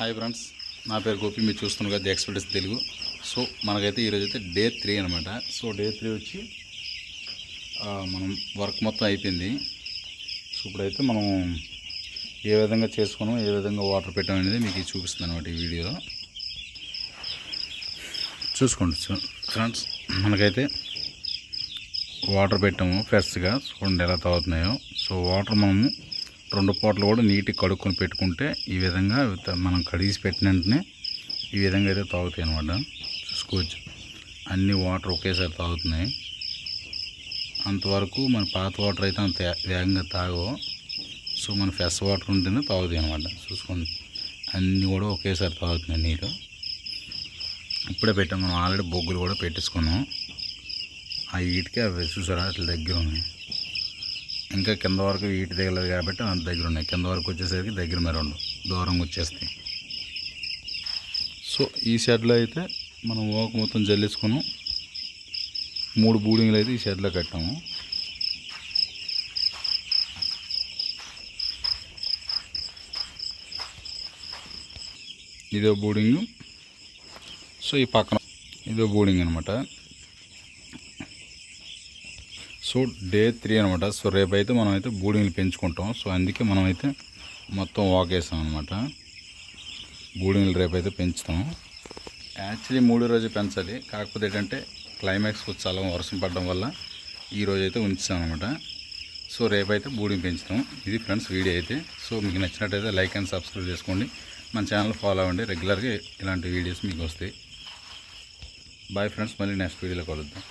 Hi friends, నా పేరు గోపి. మీరు చూస్తున్నారు కదా ఎక్స్పీరియన్స్ తెలుగు. సో మనకైతే ఈరోజు అయితే డే 3 అనమాట. సో డే 3 వచ్చి మనం వర్క్ మొత్తం అయిపోయింది. సో ఇప్పుడైతే మనం ఏ విధంగా చేసుకున్నాం, ఏ విధంగా వాటర్ పెట్టాం అనేది మీకు చూపిస్తుంది అనమాట ఈ వీడియోలో. చూసుకోండి ఫ్రెండ్స్, మనకైతే వాటర్ పెట్టాము ఫ్రెష్గా. చూడండి ఎలా తాగుతున్నాయో. సో వాటర్ మనము 2 పూటలు కూడా నీట్గా కడుక్కొని పెట్టుకుంటే ఈ విధంగా మనం కడిగేసి పెట్టిన వెంటనే ఈ విధంగా అయితే తాగుతాయి అన్నమాట. చూసుకోవచ్చు, అన్ని వాటర్ ఒకేసారి తాగుతున్నాయి. అంతవరకు మన పాత వాటర్ అయితే అంత వేగంగా తాగవు. సో మన ఫ్రెష్ వాటర్ ఉంటేనే తాగుతాయి అన్నమాట. చూసుకోండి, అన్నీ కూడా ఒకేసారి తాగుతున్నాయి నీళ్ళు. ఇప్పుడే పెట్టాం, మనం ఆల్రెడీ బొగ్గులు కూడా పెట్టేసుకున్నాం. ఆ ఈటికి అవి చూసారా అట్లా దగ్గర ఉన్నాయి. ఇంకా కింద వరకు ఈటి దిగలేదు కాబట్టి అంత దగ్గర ఉన్నాయి. కింద వరకు వచ్చేసరికి దగ్గర మరి దూరంగా వచ్చేస్తాయి. సో ఈ షెడ్లో అయితే మనం ఓక మొత్తం జల్లేసుకున్నాం. 3 బూడింగ్లు అయితే ఈ షెడ్లో కట్టాము. ఇదో బూడింగు. సో ఈ పక్కన ఇదో బూడింగ్ అనమాట. సో డే 3 అనమాట. సో రేపైతే మనం అయితే బూడింగ్లు పెంచుకుంటాం. సో అందుకే మనం అయితే మొత్తం వాకేసాం అనమాట. బూడింగ్లు రేపైతే పెంచుతాం. యాక్చువల్లీ 3వ రోజు పెంచాలి, కాకపోతే ఏంటంటే క్లైమాక్స్ చాలా వర్షం పడడం వల్ల ఈరోజు అయితే ఉంచుతాం అనమాట. సో రేపైతే బూడింగ్ పెంచుతాం. ఇది ఫ్రెండ్స్ వీడియో అయితే. సో మీకు నచ్చినట్టయితే లైక్ అండ్ సబ్స్క్రైబ్ చేసుకోండి. మన ఛానల్ ఫాలో అవ్వండి. రెగ్యులర్గా ఇలాంటి వీడియోస్ మీకు వస్తాయి. బాయ్ ఫ్రెండ్స్, మళ్ళీ నెక్స్ట్ వీడియోలో కలుద్దాం.